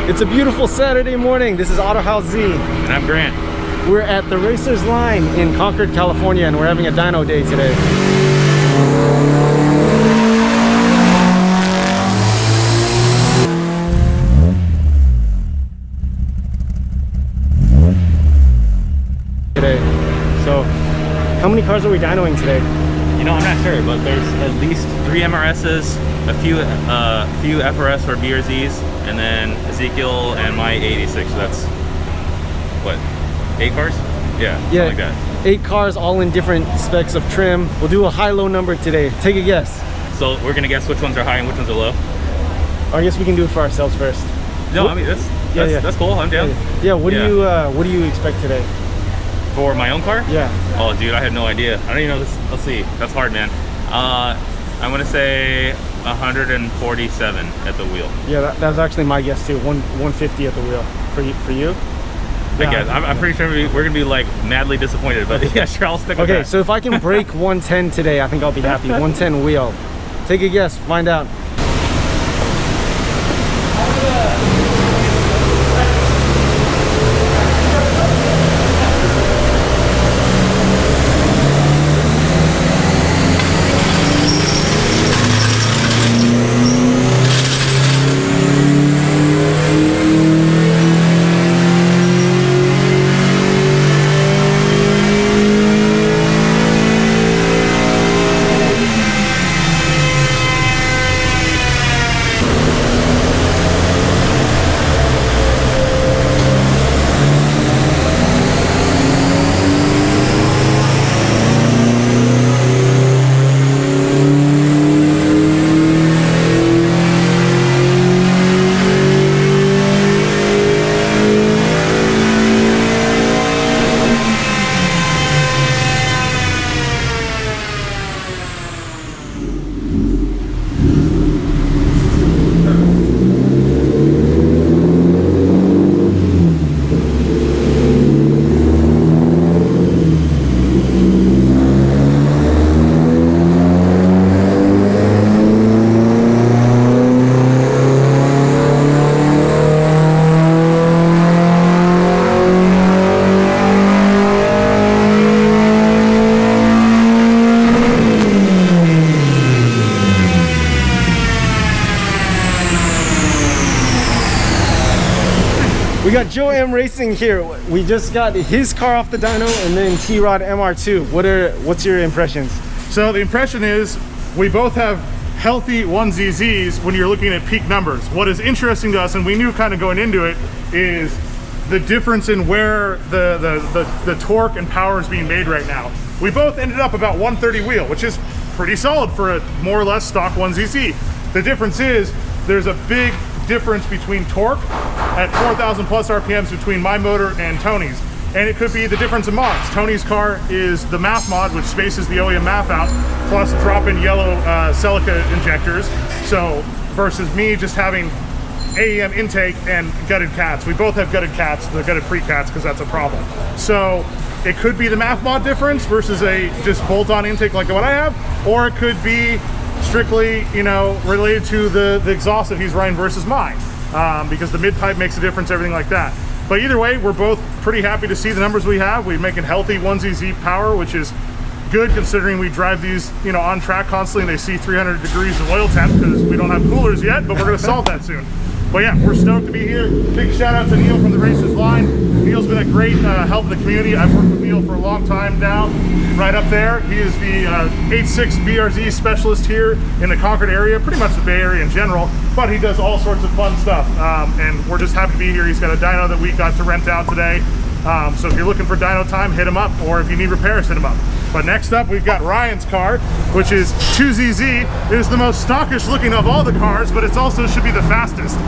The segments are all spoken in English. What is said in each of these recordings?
It's a beautiful Saturday morning. This is Autohaus Z. And I'm Grant. We're at the Racers Line in Concord, California, and we're having a dyno day today. So, how many cars are we dynoing today? You know, I'm not sure, but there's at least 3 MRSs, a few FRS or BRZs, and then Ezekiel and my 86. So that's what, 8 cars? Yeah, like that. 8 cars, all in different specs of trim. We'll do a high-low number today. Take a guess. So we're gonna guess which ones are high and which ones are low. Or I guess we can do it for ourselves first. No, I mean that's cool. I'm down. Yeah. What do you expect today? For my own car? Yeah. Oh, dude, I had no idea. I don't even know this. Let's see. That's hard, man. I'm gonna say 147 at the wheel. Yeah, that's actually my guess too. 150 at the wheel. For you? I guess. I'm pretty sure we're gonna be like madly disappointed, but yeah, sure, I'll stick with that. Okay, so if I can break 110 today, I think I'll be happy. 110 wheel. Take a guess. Find out. We got Joe M Racing here. We just got his car off the dyno and then T-Rod MR2. What's your impressions? So the impression is we both have healthy 1ZZs when you're looking at peak numbers. What is interesting to us, and we knew kind of going into it, is the difference in where the torque and power is being made right now. We both ended up about 130 wheel, which is pretty solid for a more or less stock 1ZZ. The difference is there's a big difference between torque at 4,000 plus RPMs between my motor and Tony's. And it could be the difference in mods. Tony's car is the MAF mod, which spaces the OEM MAF out, plus drop-in yellow Celica injectors. So versus me just having AEM intake and gutted cats. We both have gutted cats, the gutted pre-cats, because that's a problem. So it could be the MAF mod difference versus a just bolt-on intake like what I have, or it could be strictly, you know, related to the exhaust that he's running versus mine, because the mid-pipe makes a difference, everything like that. But either way, we're both pretty happy to see the numbers we have. We're making healthy 1ZZ power, which is good considering we drive these, you know, on track constantly and they see 300 degrees of oil temp because we don't have coolers yet, but we're gonna solve that soon. But yeah, we're stoked to be here. Big shout out to Neil from the Racers Line. Neil's been a great help in the community. I've worked with Neil for a long time now. Right up there, he is the 86 BRZ specialist here in the Concord area, pretty much the Bay Area in general, but he does all sorts of fun stuff. And we're just happy to be here. He's got a dyno that we got to rent out today. So if you're looking for dyno time, hit him up, or if you need repairs, hit him up. But next up, we've got Ryan's car, which is 2ZZ. It is the most stockish looking of all the cars, but it also should be the fastest.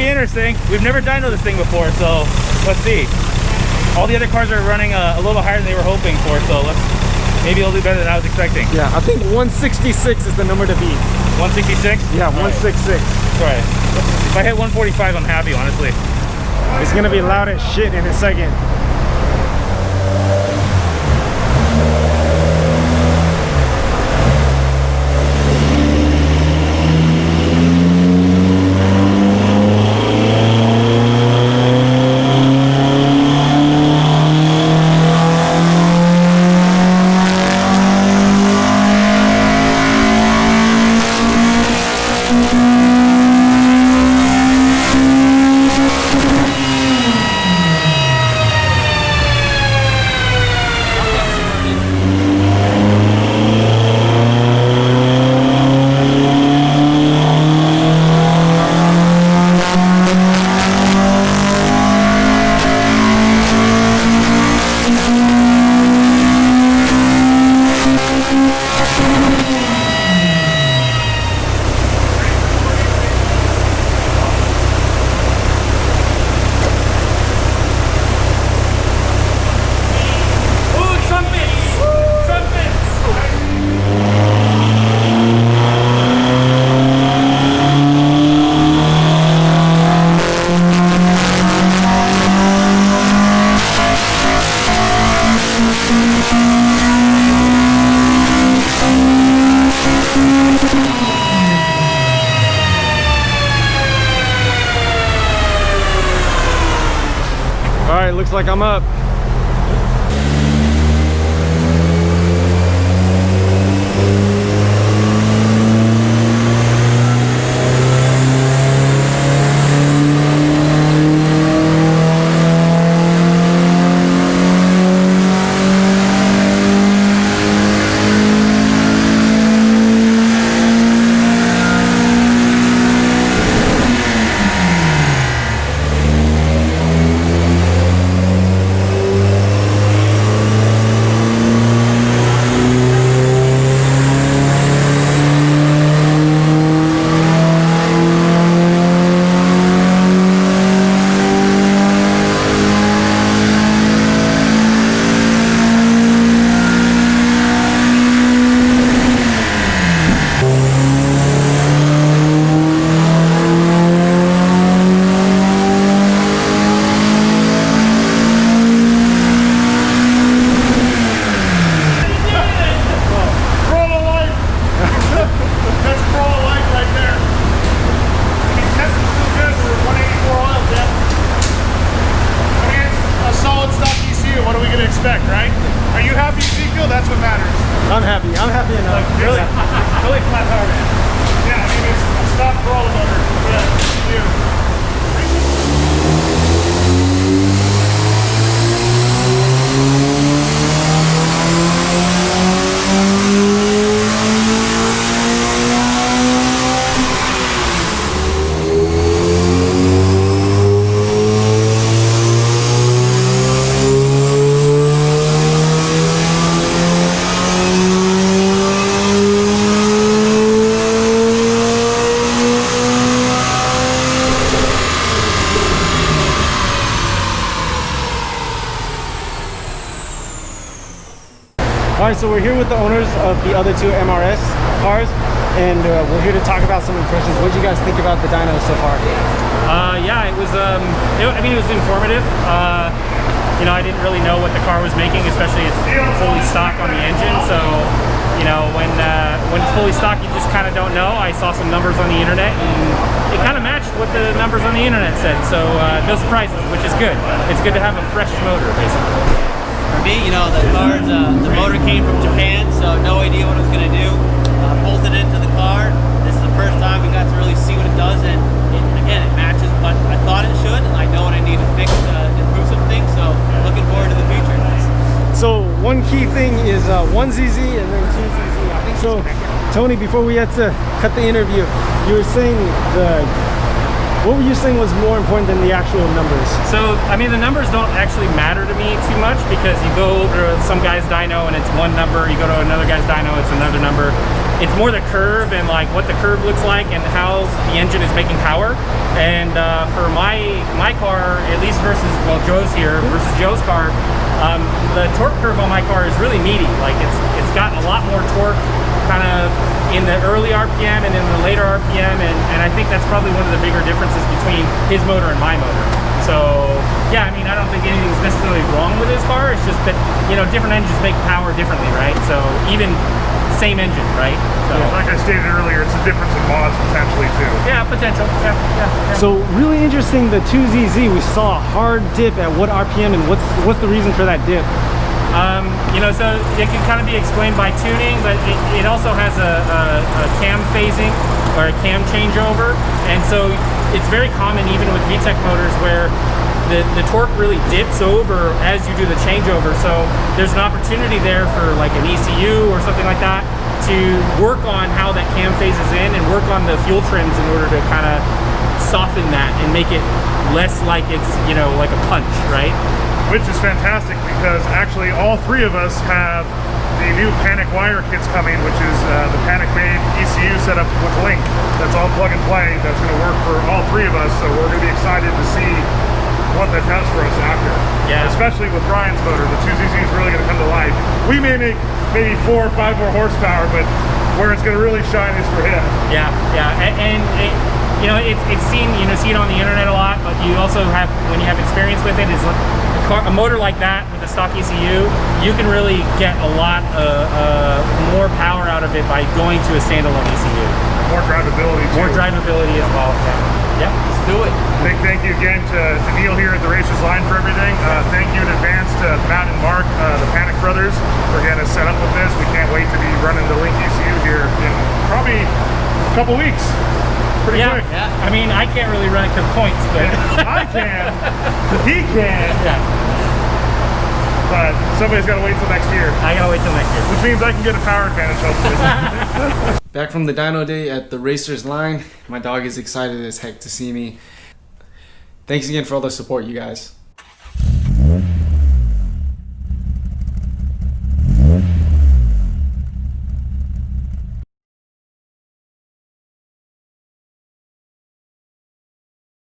Interesting. think. We've never dynoed this thing before, so let's see. All the other cars are running a little higher than they were hoping for, so maybe it'll do better than I was expecting. Yeah, I think 166 is the number to beat. 166? Yeah, 166. Right. If I hit 145, I'm happy, honestly. It's gonna be loud as shit in a second. All right, looks like I'm up. I'm happy. I'm happy enough. Like, really flat tire, man. Yeah, I mean, it's a stock crawler motor. Yeah, you. Alright, so we're here with the owners of the other two MRS cars, and we're here to talk about some impressions. What did you guys think about the dyno so far? Yeah, it was. I mean, it was informative. You know, I didn't really know what the car was making, especially it's fully stock on the engine. So, you know, when it's fully stock, you just kind of don't know. I saw some numbers on the internet, and it kind of matched what the numbers on the internet said. So, no surprises, which is good. It's good to have a fresh motor, basically. For me, you know, the motor came from Japan, so no idea what it was going to do. Bolted into the car. This is the first time we got to really see what it does, and again, it matches what I thought it should. I know what I need to fix to improve some things, so looking forward to the future. So one key thing is 1ZZ and then 2ZZ. So Tony, before we had to cut the interview, you were saying what were you saying was more important than the actual numbers? So, I mean, the numbers don't actually matter to me too much, because you go over to some guy's dyno and it's one number, you go to another guy's dyno, it's another number. it's more the curve and like what the curve looks like and how the engine is making power. And for my car, at least versus, well, Joe's here versus Joe's car, the torque curve on my car is really meaty. Like it's got a lot more torque kind of in the early RPM and in the later RPM, and I think that's probably one of the bigger differences between his motor and my motor. So yeah, I mean, I don't think anything's necessarily wrong with his car. It's just that, you know, different engines make power differently, right? So even same engine, right? So Like I stated earlier, it's a difference in mods potentially too. yeah, potential. Yeah. So really interesting, the 2ZZ, we saw a hard dip at what RPM, and what's the reason for that dip? You know, so it can kind of be explained by tuning, but it also has a cam phasing or a cam changeover, and so it's very common even with VTEC motors where the torque really dips over as you do the changeover. So there's an opportunity there for like an ECU or something like that to work on how that cam phases in and work on the fuel trims in order to kind of soften that and make it less like it's, you know, like a punch, right? Which is fantastic because actually all three of us have the new Panic wire kits coming, which is the Panic made ECU setup with Link. That's all plug and play. That's going to work for all three of us. So we're going to be excited to see what that does for us after. Yeah. Especially with Ryan's motor, the 2ZZ is really going to come to life. We may make maybe 4 or 5 more horsepower, but where it's going to really shine is for him. Yeah, and it, you know, it's seen, you know, see it on the internet a lot, but you also have, when you have experience with it, is a motor like that with a stock ECU, you can really get a lot more power out of it by going to a standalone ECU. More drivability too. More drivability as well. Yeah, let's do it. Big thank you again to Neil here at the Racers Line for everything. Thank you in advance to Matt and Mark, the Panic Brothers, for getting us set up with this. We can't wait to be running the Link ECU here in probably a couple weeks. Pretty quick. Yeah. I mean, I can't really run it to points, but I can. He can. yeah, But somebody's got to wait till next year. I gotta wait till next year. Which means I can get a power advantage, hopefully. Back from the dyno day at the Racers Line. My dog is excited as heck to see me. Thanks again for all the support, you guys.